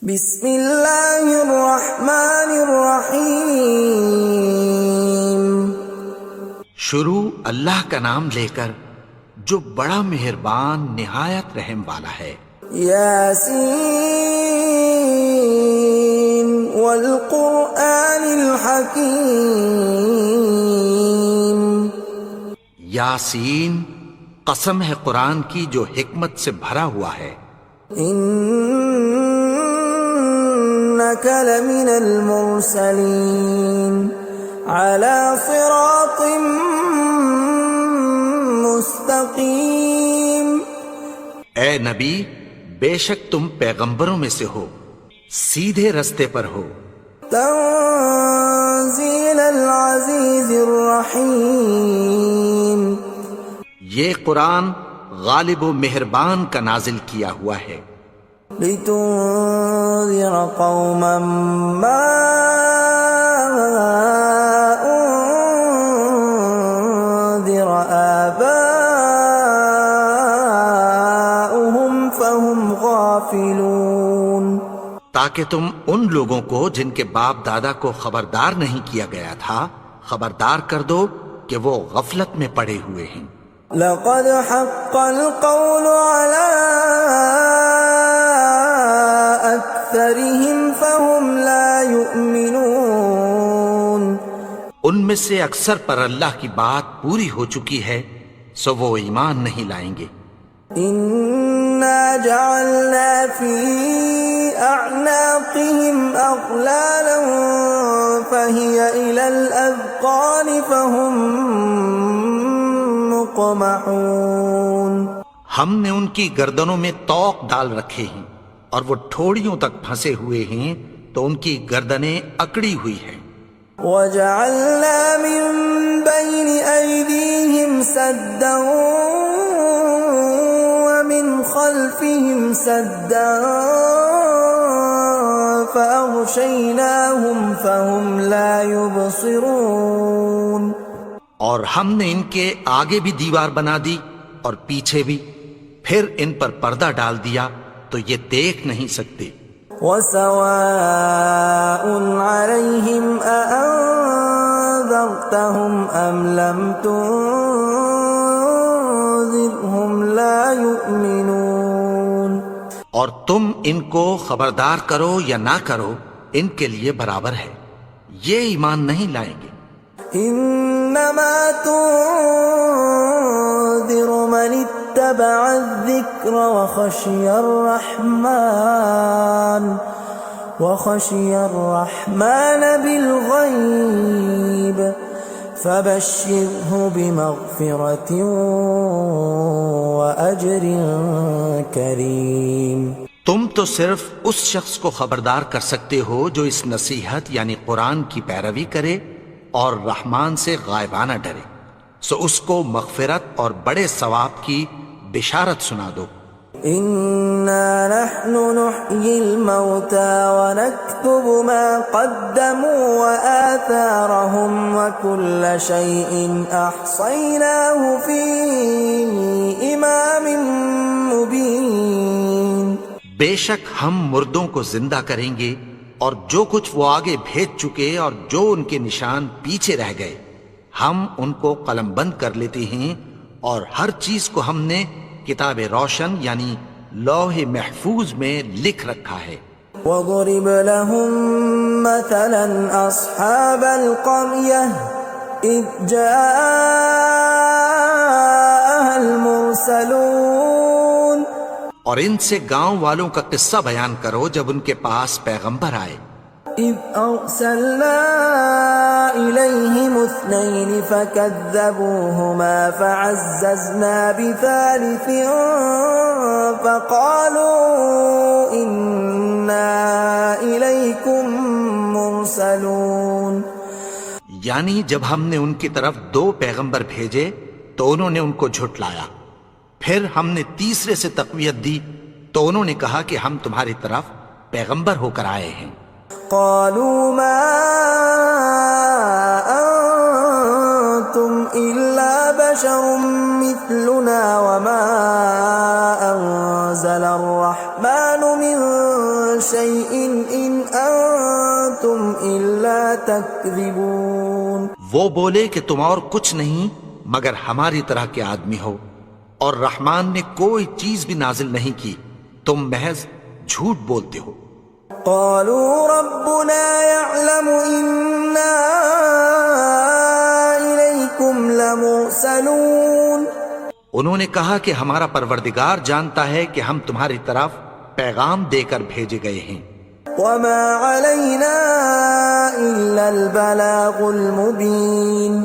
بسم اللہ الرحمن الرحیم۔ شروع اللہ کا نام لے کر جو بڑا مہربان نہایت رحم والا ہے۔ یاسین والقرآن الحکیم۔ یاسین، قسم ہے قرآن کی جو حکمت سے بھرا ہوا ہے۔ انک لمن المرسلین علی صراط مستقیم۔ اے نبی، بے شک تم پیغمبروں میں سے ہو، سیدھے رستے پر ہو۔ تنزیل العزیز الرحیم۔ یہ قرآن غالب و مہربان کا نازل کیا ہوا ہے۔ لتنذر قوما ما انذر آباؤهم فهم غافلون۔ تاکہ تم ان لوگوں کو جن کے باپ دادا کو خبردار نہیں کیا گیا تھا خبردار کر دو کہ وہ غفلت میں پڑے ہوئے ہیں۔ لقد حق القول على أكثرهم فهم لا يؤمنون۔ ان میں سے اکثر پر اللہ کی بات پوری ہو چکی ہے سو وہ ایمان نہیں لائیں گے۔ إنا جعلنا في أعناقهم أغلالا فهي إلى الأذقان فهم مقمحون۔ ہم نے ان کی گردنوں میں طوق ڈال رکھے ہیں اور وہ ٹھوڑیوں تک پھنسے ہوئے ہیں تو ان کی گردنیں اکڑی ہوئی ہیں۔ وجعلنا من بين أيديهم سدا ومن خلفهم سدا فأغشيناهم فهم لا يبصرون۔ اور ہم نے ان کے آگے بھی دیوار بنا دی اور پیچھے بھی، پھر ان پر پردہ ڈال دیا تو یہ دیکھ نہیں سکتے۔ وَسَوَاءٌ عَلَيْهِمْ أَأَنذَرْتَهُمْ أَمْ لَمْ تُنذِرْهُمْ لَا يُؤْمِنُونَ۔ اور تم ان کو خبردار کرو یا نہ کرو ان کے لیے برابر ہے، یہ ایمان نہیں لائیں گے۔ انما تنذر من اتبع الذکر وخشی الرحمن بالغیب فبشرہ بمغفرۃ واجر کریم۔ تم تو صرف اس شخص کو خبردار کر سکتے ہو جو اس نصیحت یعنی قرآن کی پیروی کرے اور رحمان سے غائبانہ ڈرے، سو اس کو مغفرت اور بڑے ثواب کی بشارت سنا دو۔ انا نحن نحيي الموتى ونكتب ما قدموا وآثارهم وكل شيء احصيناه في امام مبين۔ بے شک ہم مردوں کو زندہ کریں گے اور جو کچھ وہ آگے بھیج چکے اور جو ان کے نشان پیچھے رہ گئے ہم ان کو قلم بند کر لیتے ہیں، اور ہر چیز کو ہم نے کتاب روشن یعنی لوح محفوظ میں لکھ رکھا ہے۔ وَضُرِبَ لَهُم مَّثَلًا أَصْحَابَ الْقَرْيَةِ إِذْ جَاءَهَا الْمُرْسَلُونَ۔ اور ان سے گاؤں والوں کا قصہ بیان کرو جب ان کے پاس پیغمبر آئے۔ إِذْ أَرْسَلْنَا إِلَيْهِمُ اثْنَيْنِ فَكَذَّبُوهُمَا فَعَزَّزْنَا بِثَالِثٍ فَقَالُوا إِنَّا إِلَيْكُمْ مُرْسَلُونَ۔ یعنی جب ہم نے ان کی طرف 2 پیغمبر بھیجے تو انہوں نے ان کو جھٹلایا، پھر ہم نے تیسرے سے تقویت دی تو انہوں نے کہا کہ ہم تمہاری طرف پیغمبر ہو کر آئے ہیں۔ قالوا ما أنتم إلا بشر مثلنا وما أنزل الرحمن من شيء إن أنتم إلا تكذبون. وہ بولے کہ تم اور کچھ نہیں مگر ہماری طرح کے آدمی ہو، اور رحمان نے کوئی چیز بھی نازل نہیں کی، تم محض جھوٹ بولتے ہو۔ قالوا ربنا يعلم إنا إليكم لمرسلون. انہوں نے کہا کہ ہمارا پروردگار جانتا ہے کہ ہم تمہاری طرف پیغام دے کر بھیجے گئے ہیں، وما علينا إلا البلاغ المبين.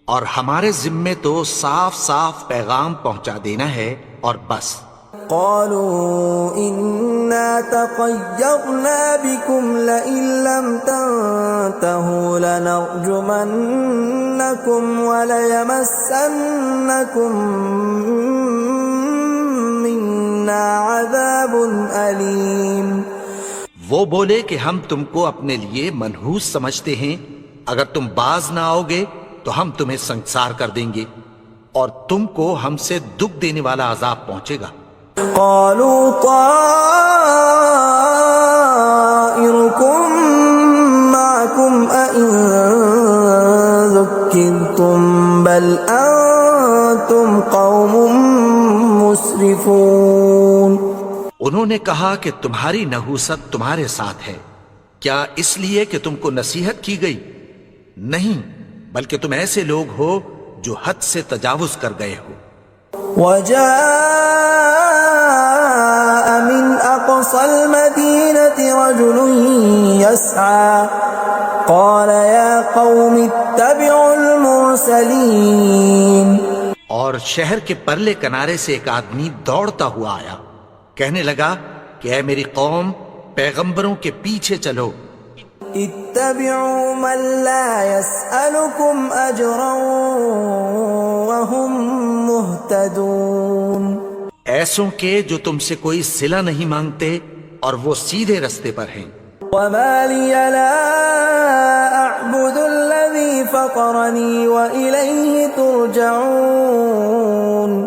اور ہمارے ذمے تو صاف صاف پیغام پہنچا دینا ہے اور بس۔ قالوا إنا تطيرنا بكم لئن لم تنتهوا لنرجمنكم وليمسنكم منا عذاب أليم. وہ بولے کہ ہم تم کو اپنے لیے منحوس سمجھتے ہیں، اگر تم باز نہ آؤ گے تو ہم تمہیں سنسار کر دیں گے اور تم کو ہم سے دکھ دینے والا عذاب پہنچے گا۔ قالوا طائركم معكم أئن ذكرتم بل أنتم قوم مسرفون. انہوں نے کہا کہ تمہاری نحوست تمہارے ساتھ ہے، کیا اس لیے کہ تم کو نصیحت کی گئی؟ نہیں، بلکہ تم ایسے لوگ ہو جو حد سے تجاوز کر گئے ہو۔ وجاء من أقصى المدينة رجل يسعى قال يا قوم اتبعوا المرسلين. اور شہر کے پرلے کنارے سے ایک آدمی دوڑتا ہوا آیا، کہنے لگا کہ اے میری قوم، پیغمبروں کے پیچھے چلو۔ اتبعوا من لا يسألكم أجرا وهم مهتدون. ایسوں کے جو تم سے کوئی صلہ نہیں مانگتے اور وہ سیدھے رستے پر ہیں۔ وما لي لا أعبد الذي فطرني وإليه ترجعون.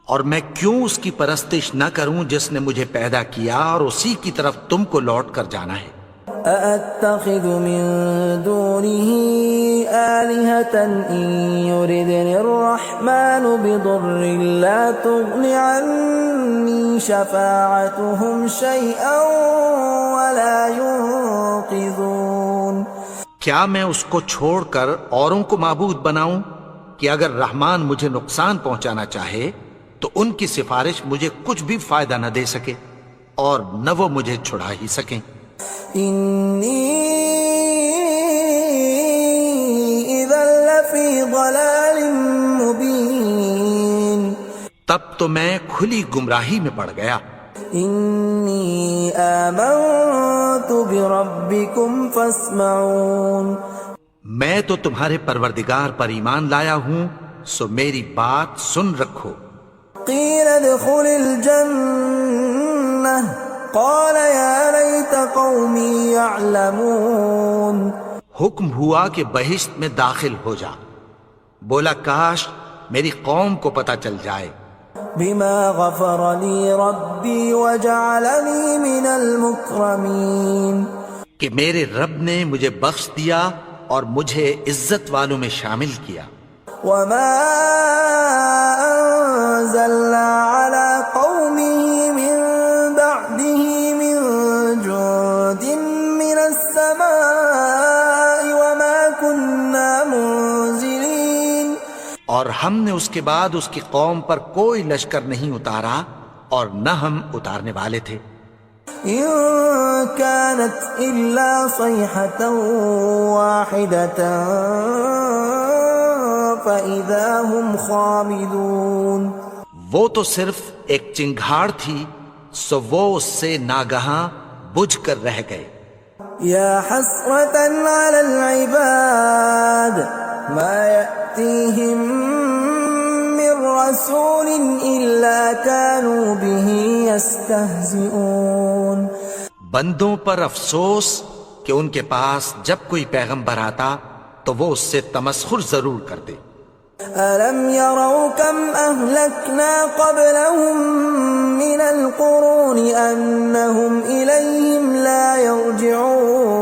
اور میں کیوں اس کی پرستش نہ کروں جس نے مجھے پیدا کیا اور اسی کی طرف تم کو لوٹ کر جانا ہے۔ أأتخذ من دونه آلهة إن يردني الرحمن بضر لا تغن عني شفاعتهم شيئا ولا ينقذون. کیا میں اس کو چھوڑ کر اوروں کو معبود بناؤں کہ اگر رحمان مجھے نقصان پہنچانا چاہے تو ان کی سفارش مجھے کچھ بھی فائدہ نہ دے سکے اور نہ وہ مجھے چھڑا ہی سکیں۔ إني إذا لفي ضلال مبين. تب تو میں کھلی گمراہی میں پڑ گیا۔ إني آمنت بربكم فاسمعون. میں تو تمہارے پروردگار پر ایمان لایا ہوں، سو میری بات سن رکھو۔ قيل ادخل الجنة قال يا ليت قومي يعلمون. حکم ہوا کہ بہشت میں داخل ہو جا، بولا کاش میری قوم کو پتہ چل جائے۔ بما غفر لي ربي وجعلني من المكرمين. کہ میرے رب نے مجھے بخش دیا اور مجھے عزت والوں میں شامل کیا۔ وما أنزلنا على قومه من بعده من جند من السماء وما كنا منزلين. اور ہم نے اس کے بعد اس کی قوم پر کوئی لشکر نہیں اتارا اور نہ ہم اتارنے والے تھے۔ إن كانت إلا صيحة واحدة فإذا هم خامدون. وہ تو صرف ایک چنگھاڑ تھی، سو وہ اس سے ناگہاں بجھ کر رہ گئے۔ يا حسرة على العباد ما يأتيهم من رسول إلا كانوا به يستهزئون. بندوں پر افسوس کہ ان کے پاس جب کوئی پیغمبر آتا تو وہ اس سے تمسخر ضرور کرتے۔ ألم يروا كم أهلكنا قبلهم من القرون أنهم إليهم لا يرجعون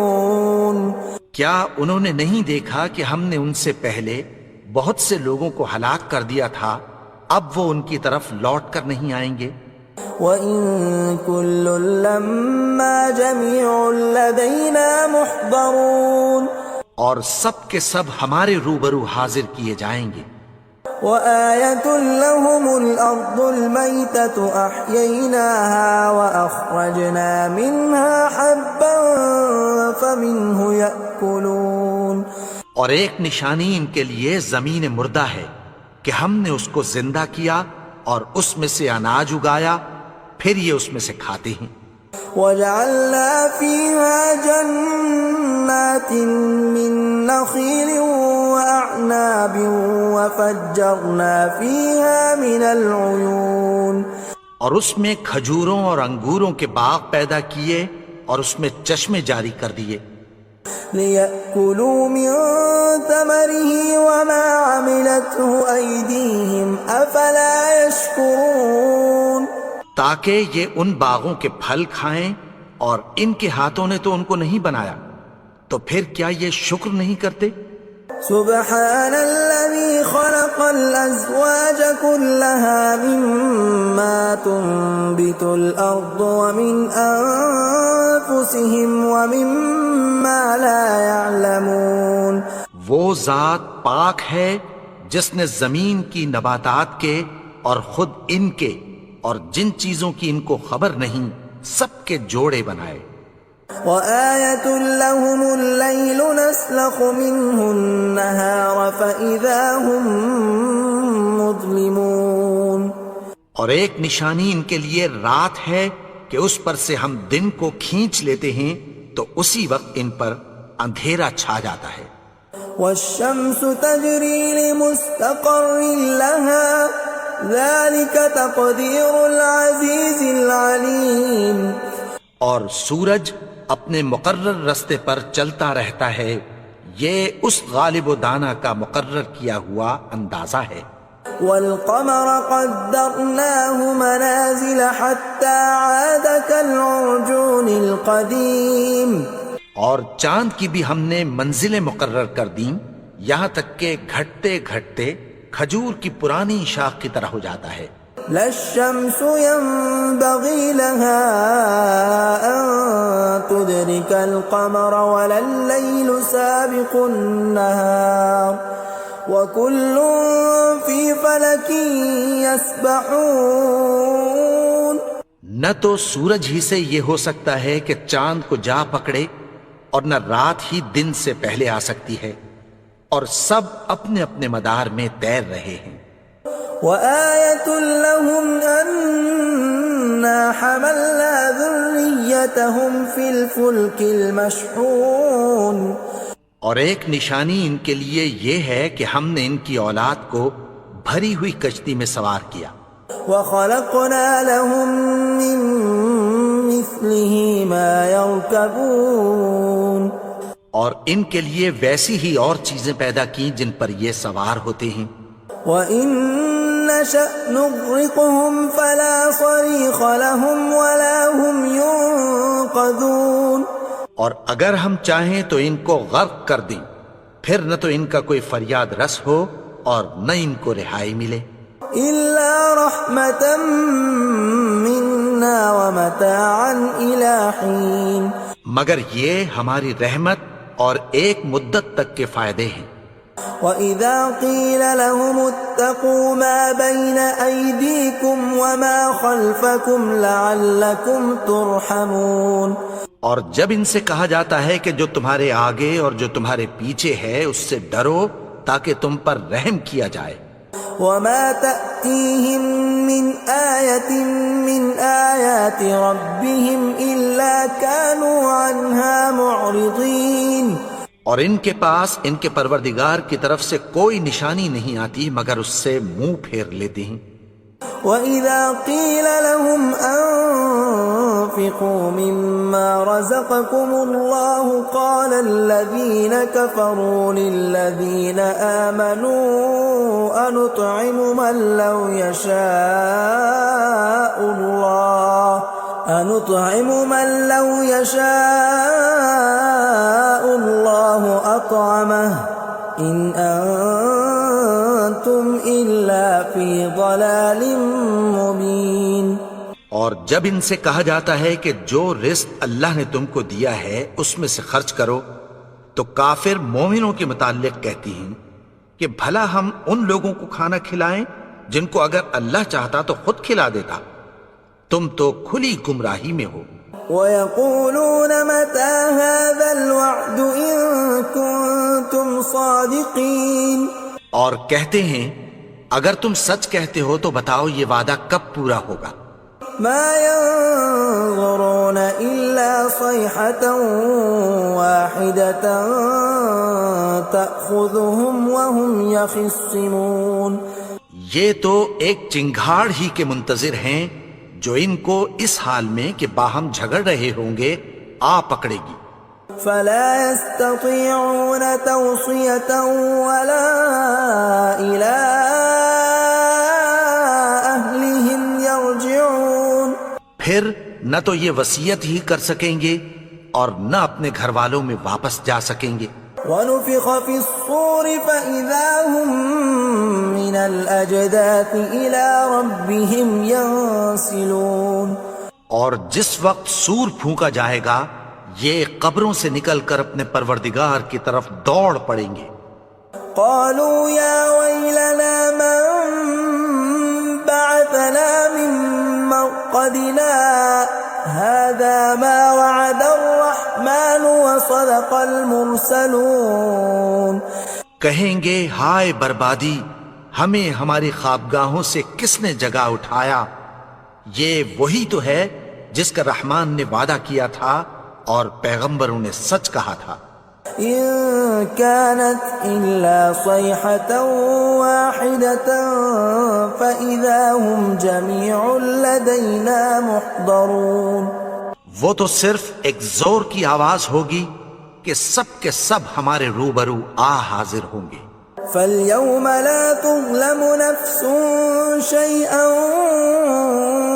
کیا انہوں نے نہیں دیکھا کہ ہم نے ان سے پہلے بہت سے لوگوں کو ہلاک کر دیا تھا، اب وہ ان کی طرف لوٹ کر نہیں آئیں گے؟ وَإِن كُلٌّ لَّمَّا جَمِيعٌ لَّدَيْنَا مُحْضَرُونَ اور سب کے سب ہمارے روبرو حاضر کیے جائیں گے۔ وَآيَةٌ لَّهُمُ الْأَرْضُ الْمَيْتَةُ أَحْيَيْنَاهَا وَأَخْرَجْنَا مِنْهَا حَبًّا فَمِنْهُ يَأْكُلُونَ اور ایک نشانی ان کے لیے زمین مردہ ہے کہ ہم نے اس کو زندہ کیا اور اس میں سے اناج اگایا، پھر یہ اس میں سے کھاتے ہیں۔ وَجَعَلْنَا فِيهَا جَنَّاتٍ مِّن نَّخِيلٍ وَأَعْنَابٍ وَفَجَّرْنَا فِيهَا مِنَ الْعُيُونِ اور اس میں کھجوروں اور انگوروں کے باغ پیدا کیے اور اس میں چشمے جاری کر دیے، لِيَأْكُلُوا مِن ثَمَرِهِ وَمَا عَمِلَتْهُ أَيْدِيهِمْ أَفَلَا يَشْكُرُونَ تاکہ یہ ان باغوں کے پھل کھائیں، اور ان کے ہاتھوں نے تو ان کو نہیں بنایا، تو پھر کیا یہ شکر نہیں کرتے؟ سبحان الذي خلق الأزواج كلها مما تنبت الأرض ومن أنفسهم ومما لا يعلمون وہ ذات پاک ہے جس نے زمین کی نباتات کے اور خود ان کے اور جن چیزوں کی ان کو خبر نہیں سب کے جوڑے بنائے۔ وَآيَةٌ لَّهُمُ اللَّيْلُ نَسْلَخُ مِنْهُ النَّهَارَ فَإِذَا هُمْ مُظْلِمُونَ اور ایک نشانی ان کے لیے رات ہے کہ اس پر سے ہم دن کو کھینچ لیتے ہیں تو اسی وقت ان پر اندھیرا چھا جاتا ہے۔ وَالشَّمْسُ تَجْرِي لِمُسْتَقَرٍّ لَّهَا ذَلِكَ تَقْدِيرُ الْعَزِيزِ الْعَلِيمِ اور سورج اپنے مقرر رستے پر چلتا رہتا ہے، یہ اس غالب و دانا کا مقرر کیا ہوا اندازہ ہے۔ وَالْقَمَرَ قَدَّرْنَاهُ مَنَازِلَ حَتَّى عَادَ كَالْعُرْجُونِ الْقَدِيمِ اور چاند کی بھی ہم نے منزلیں مقرر کر دیں، یہاں تک کہ گھٹتے گھٹتے کھجور کی پرانی شاخ کی طرح ہو جاتا ہے۔ لا الشمس ينبغي لها أن تدرك القمر ولا الليل سابق النهار وكل في فلك يسبحون نہ تو سورج ہی سے یہ ہو سکتا ہے کہ چاند کو جا پکڑے، اور نہ رات ہی دن سے پہلے آ سکتی ہے، اور سب اپنے اپنے مدار میں تیر رہے ہیں۔ وَآيَةٌ لَّهُمْ أَنَّا حَمَلْنَا ذُرِّيَّتَهُمْ فِي الْفُلْكِ الْمَشْحُونِ اور ایک نشانی ان کے لیے یہ ہے کہ ہم نے ان کی اولاد کو بھری ہوئی کشتی میں سوار کیا۔ وَخَلَقْنَا لَهُم مِّن مِّثْلِهِ مَا يَرْكَبُونَ اور ان کے لیے ویسی ہی اور چیزیں پیدا کی جن پر یہ سوار ہوتے ہیں۔ وَإِن نَّشَأْ نُغْرِقْهُمْ فَلَا صَرِيخَ لَهُمْ وَلَا هُمْ يُنقَذُونَ اور اگر ہم چاہیں تو ان کو غرق کر دیں، پھر نہ تو ان کا کوئی فریاد رس ہو اور نہ ان کو رہائی ملے۔ إِلَّا رَحْمَةً مِّنَّا وَمَتَاعًا إِلَىٰ حِينٍ مگر یہ ہماری رحمت اور ایک مدت تک کے فائدے ہیں۔ وَإِذَا قِيلَ لَهُمُ اتَّقُوا مَا بَيْنَ أَيْدِيكُمْ وَمَا خَلْفَكُمْ لَعَلَّكُمْ تُرْحَمُونَ اور جب ان سے کہا جاتا ہے کہ جو تمہارے آگے اور جو تمہارے پیچھے ہے اس سے ڈرو تاکہ تم پر رحم کیا جائے۔ وَمَا تَأْتِيهِم مِّنْ آيَةٍ مِّنْ آيَاتِ رَبِّهِمْ إِلَّا كَانُوا عَنْهَا مُعْرِضِينَ اور ان کے پاس ان کے پروردگار کی طرف سے کوئی نشانی نہیں آتی مگر اس سے منہ پھیر لیتے ہیں۔ وَإِذَا قِيلَ لَهُمْ وأنفقوا مما رزقكم الله قال الذين كفروا للذين آمنوا أنطعم من لو يشاء الله أطعمه إن أنتم إلا في ضلال مبين۔ اور جب ان سے کہا جاتا ہے کہ جو رزق اللہ نے تم کو دیا ہے اس میں سے خرچ کرو، تو کافر مومنوں کے متعلق کہتی ہیں کہ بھلا ہم ان لوگوں کو کھانا کھلائیں جن کو اگر اللہ چاہتا تو خود کھلا دیتا، تم تو کھلی گمراہی میں ہو۔ وَيَقُولُونَ مَتَى هَذَا الْوَعْدُ إِن كُنتُمْ صَادِقِينَ، اور کہتے ہیں اگر تم سچ کہتے ہو تو بتاؤ یہ وعدہ کب پورا ہوگا۔ مَا يَنظُرُونَ إِلَّا صَيْحَةً وَاحِدَةً تَأْخُذُهُمْ وَهُمْ يَخِصِّمُونَ، یہ تو ایک چنگھاڑ ہی کے منتظر ہیں جو ان کو اس حال میں کہ باہم جھگڑ رہے ہوں گے آ پکڑے گی۔ فلا يستطيعون توصية ولا إلى أهلهم يرجعون، پھر نہ تو یہ وصیت ہی کر سکیں گے اور نہ اپنے گھر والوں میں واپس جا سکیں گے۔ ونفخ في الصور فإذا هم من الأجداث إلى ربهم ينسلون، اور جس وقت سور پھونکا جائے گا یہ قبروں سے نکل کر اپنے پروردگار کی طرف دوڑ پڑیں گے۔ قالوا يا ويلنا من بعثنا من مرقدنا هذا ما وعد الرحمن وصدق المرسلون، کہیں گے ہائے بربادی، ہمیں ہماری خوابگاہوں سے کس نے جگا اٹھایا، یہ وہی تو ہے جس کا رحمان نے وعدہ کیا تھا اور پیغمبروں نے سچ کہا تھا۔ إن كانت إلا صيحة واحدة فإذا هم جميع لدينا محضرون، وہ تو صرف ایک زور کی آواز ہوگی کہ سب کے سب ہمارے روبرو آ حاضر ہوں گے۔ فاليوم لا تظلم نفس شيئا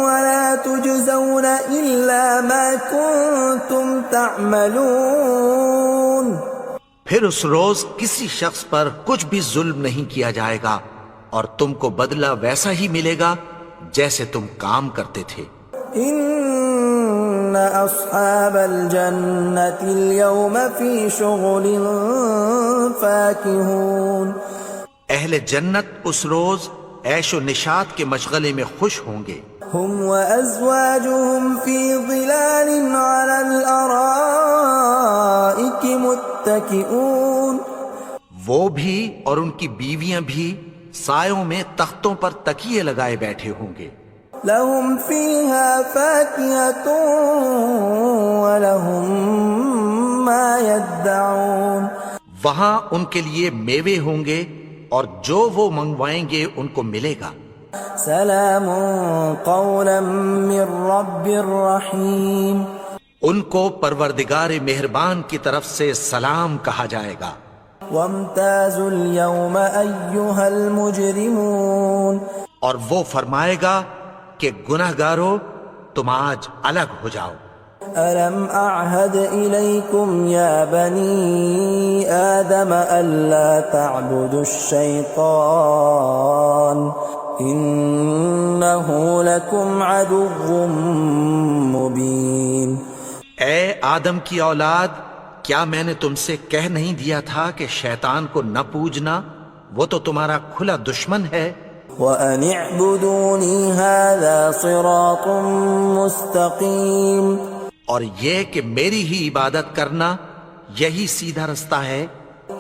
ولا تجزون إلا ما كنتم تعملون، پھر اس روز کسی شخص پر کچھ بھی ظلم نہیں کیا جائے گا اور تم کو بدلہ ویسا ہی ملے گا جیسے تم کام کرتے تھے۔ ان اصحاب الجنة اليوم في شغل فاكهون، اہل جنت اس روز عیش و نشاط کے مشغلے میں خوش ہوں گے۔ هم وازواجهم في ظلال على الارائك متكئون، وہ بھی اور ان کی بیویاں بھی سایوں میں تختوں پر تکیے لگائے بیٹھے ہوں گے۔ لهم فيها فاكهة ولهم ما يدعون، وہاں ان کے لیے میوے ہوں گے اور جو وہ منگوائیں گے ان کو ملے گا۔ سلام قولا من رب رحیم، ان کو پروردگار مہربان کی طرف سے سلام کہا جائے گا۔ وامتازوا اليوم ایھا المجرمون، اور وہ فرمائے گا کہ گنہگارو تم آج الگ ہو جاؤ۔ ألم أعهد إليكم يا بني آدم ألا تعبدوا الشيطان إنه لكم عدو مبين۔ اے آدم کی اولاد، کیا میں نے تم سے کہہ نہیں دیا تھا کہ شیطان کو نہ پوجنا، وہ تو تمہارا کھلا دشمن ہے۔ وَأَنِ اعْبُدُونِي هَذَا صِرَاطٌ مُسْتَقِيمٌ، اور یہ کہ میری ہی عبادت کرنا یہی سیدھا رستہ ہے۔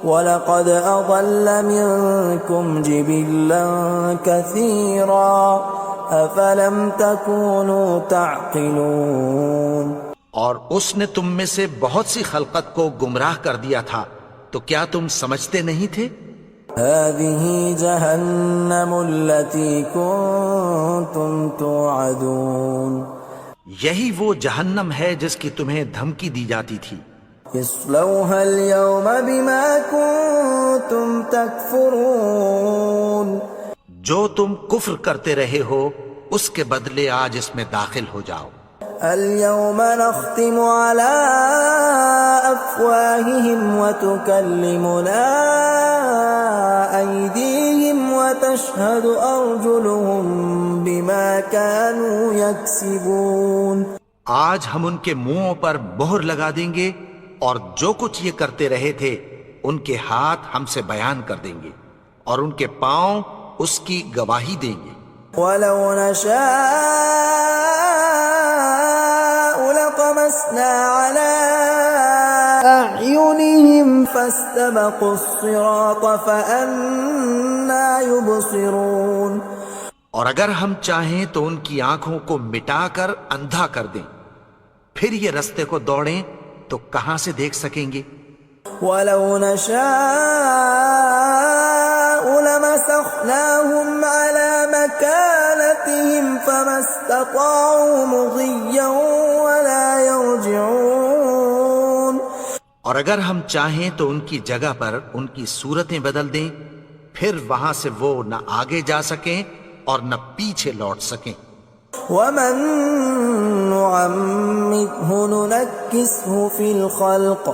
وَلَقَدْ أَضَلَّ مِنْكُمْ جِبِلًّا كَثِيرًا أَفَلَمْ تَكُونُوا تَعْقِلُونَ، اور اس نے تم میں سے بہت سی خلقت کو گمراہ کر دیا تھا، تو کیا تم سمجھتے نہیں تھے؟ هَذِهِ جَهَنَّمُ الَّتِي كُنْتُمْ تُوعَدُونَ، یہی وہ جہنم ہے جس کی تمہیں دھمکی دی جاتی تھی. اصلوها اليوم بما كنتم تكفرون. جو تم کفر کرتے رہے ہو اس کے بدلے آج اس میں داخل ہو جاؤ. اليوم نختم على أفواههم وتكلمنا أيديهم وتشهد أرجلهم بما كانوا يكسبون. آج ہم ان کے منہوں پر مہر لگا دیں گے اور جو کچھ یہ کرتے رہے تھے ان کے ہاتھ ہم سے بیان کر دیں گے اور ان کے پاؤں اس کی گواہی دیں گے. ولو نشاء لطمسنا على أعينهم فاستبقوا الصراط فأنى يبصرون. اور اگر ہم چاہیں تو ان کی آنکھوں کو مٹا کر اندھا کر دیں، پھر یہ رستے کو دوڑیں تو کہاں سے دیکھ سکیں گے. ولو نشاء لمسخناهم على مكانتهم فما استطاعوا مضيا ولا يرجعون. اور اگر ہم چاہیں تو ان کی جگہ پر ان کی صورتیں بدل دیں، پھر وہاں سے وہ نہ آگے جا سکیں اور نہ پیچھے لوٹ سکیں. ومن نعمره ننكسه في الخلق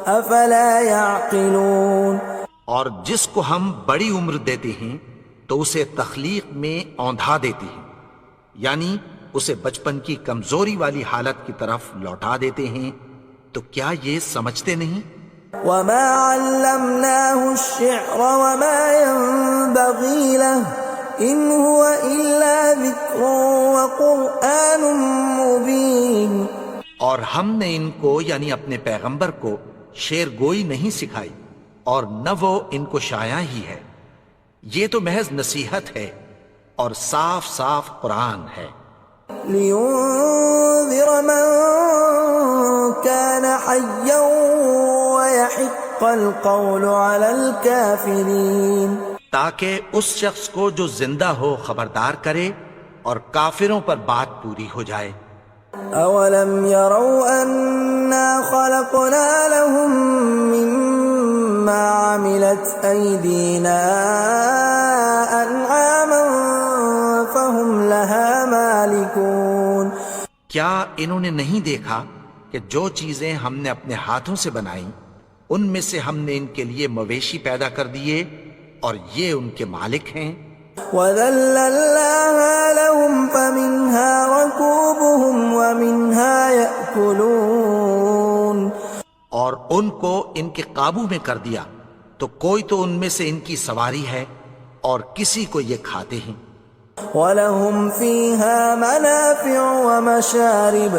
افلا يعقلون. اور جس کو ہم بڑی عمر دیتے ہیں تو اسے تخلیق میں اوندھا دیتے ہیں، یعنی اسے بچپن کی کمزوری والی حالت کی طرف لوٹا دیتے ہیں. تو کیا یہ سمجھتے نہیں؟ وما علمناه الشعر وما ينبغي له ان هو الا ذکر وقرآن مبین. اور ہم نے ان کو یعنی اپنے پیغمبر کو شعر گوئی نہیں سکھائی اور نہ وہ ان کو شاعر ہی ہے، یہ تو محض نصیحت ہے اور صاف صاف قرآن ہے. لينذر من كان حيا ويحق القول على الكافرين. تاکہ اس شخص کو جو زندہ ہو خبردار کرے اور کافروں پر بات پوری ہو جائے. اولم يروا انا خلقنا لهم مما عملت ايدينا انعاما فهم لها مالكون. کیا انہوں نے نہیں دیکھا کہ جو چیزیں ہم نے اپنے ہاتھوں سے بنائیں ان میں سے ہم نے ان کے لیے مویشی پیدا کر دیے اور یہ ان کے مالک ہیں. وَذَلَّلْنَاهَا لَهُمْ فَمِنْهَا رَكُوبُهُمْ وَمِنْهَا يَأْكُلُونَ. اور ان کو ان کے قابو میں کر دیا تو کوئی تو ان میں سے ان کی سواری ہے اور کسی کو یہ کھاتے ہیں. وَلَهُمْ فِيهَا مَنَافِعُ وَمَشَارِبُ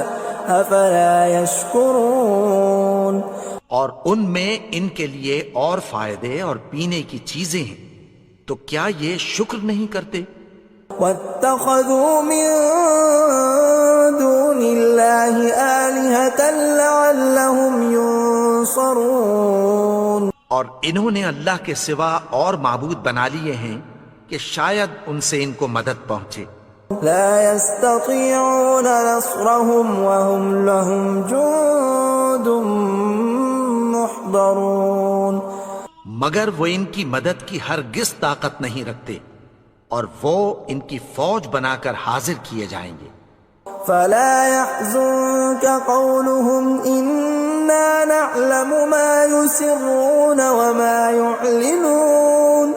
أَفَلَا يَشْكُرُونَ. اور ان میں ان کے لیے اور فائدے اور پینے کی چیزیں ہیں، تو کیا یہ شکر نہیں کرتے؟ وَاتَّخَذُوا مِن دُونِ اللَّهِ آلِهَةً لَعَلَّهُمْ يُنصَرُونَ. اور انہوں نے اللہ کے سوا اور معبود بنا لیے ہیں کہ شاید ان سے ان کو مدد پہنچے. لا يستطيعون نصرهم وهم لهم جند محضرون. مگر وہ ان کی مدد کی ہرگز طاقت نہیں رکھتے اور وہ ان کی فوج بنا کر حاضر کیے جائیں گے. فلا يحزنك قولهم إنا نعلم ما يسرون وما يعلنون.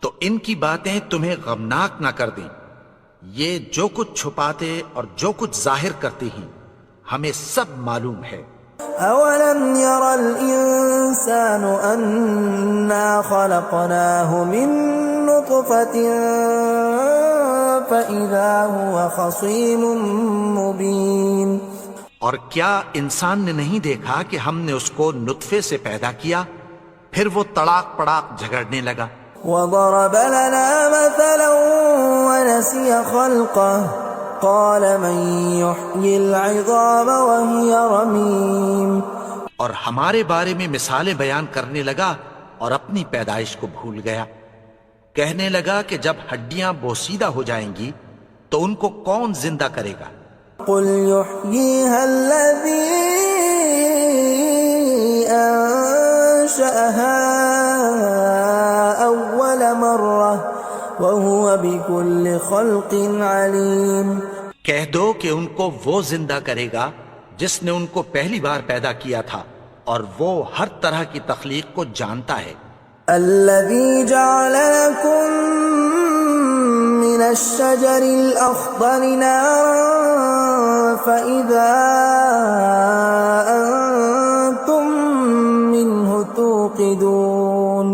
تو ان کی باتیں تمہیں غمناک نہ کر دیں، یہ جو کچھ چھپاتے اور جو کچھ ظاہر کرتے ہیں ہمیں سب معلوم ہے. أولم ير الإنسان أنا خلقناه من نطفة فإذا هو خصيم مبين. اور کیا انسان نے نہیں دیکھا کہ ہم نے اس کو نطفے سے پیدا کیا پھر وہ تڑاک پڑاک جھگڑنے لگا. وضرب لنا مثلا ونسي خلقه قال من يحيي العظام وهي رميم. اور ہمارے بارے میں مثالیں بیان کرنے لگا اور اپنی پیدائش کو بھول گیا. کہنے لگا کہ جب ہڈیاں بوسیدہ ہو جائیں گی تو ان کو کون زندہ کرے گا. قل يحييها الذي أنشأها أول مرة وهو بكل خلق عليم. کہہ دو کہ ان کو وہ زندہ کرے گا جس نے ان کو پہلی بار پیدا کیا تھا اور وہ ہر طرح کی تخلیق کو جانتا ہے. الذي جعل لكم من الشجر الأخضر نارا فإذا أنتم منه توقدون.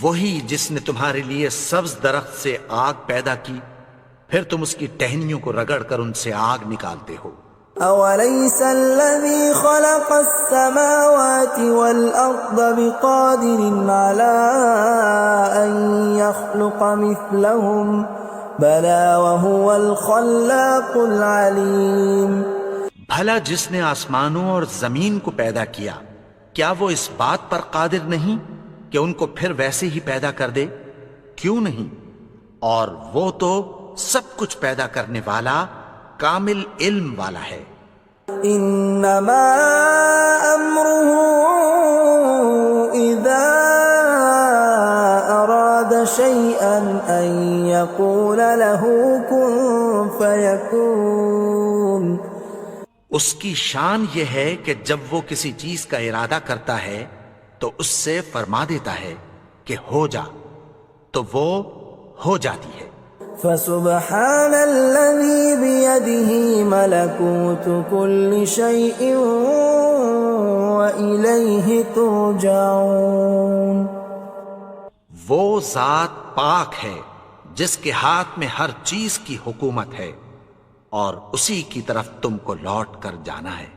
وہی جس نے تمہارے لیے سبز درخت سے آگ پیدا کی پھر تم اس کی ٹہنیوں کو رگڑ کر ان سے آگ نکالتے ہو. أوليس الذي خلق السماوات والأرض بقادر على أن يخلق مثلهم بلى وهو الخلاق العليم. بھلا جس نے آسمانوں اور زمین کو پیدا کیا کیا وہ اس بات پر قادر نہیں کہ ان کو پھر ویسے ہی پیدا کر دے؟ کیوں نہیں؟ اور وہ تو سب کچھ پیدا کرنے والا کامل علم والا ہے. انما امره اذا اراد شيئا ان يقول له كن فيكون. اس کی شان یہ ہے کہ جب وہ کسی چیز کا ارادہ کرتا ہے تو اس سے فرما دیتا ہے کہ ہو جا تو وہ ہو جاتی ہے. فسبحان الذي بيده ملكوت كل شيء وإليه ترجعون. وہ ذات پاک ہے جس کے ہاتھ میں ہر چیز کی حکومت ہے اور اسی کی طرف تم کو لوٹ کر جانا ہے.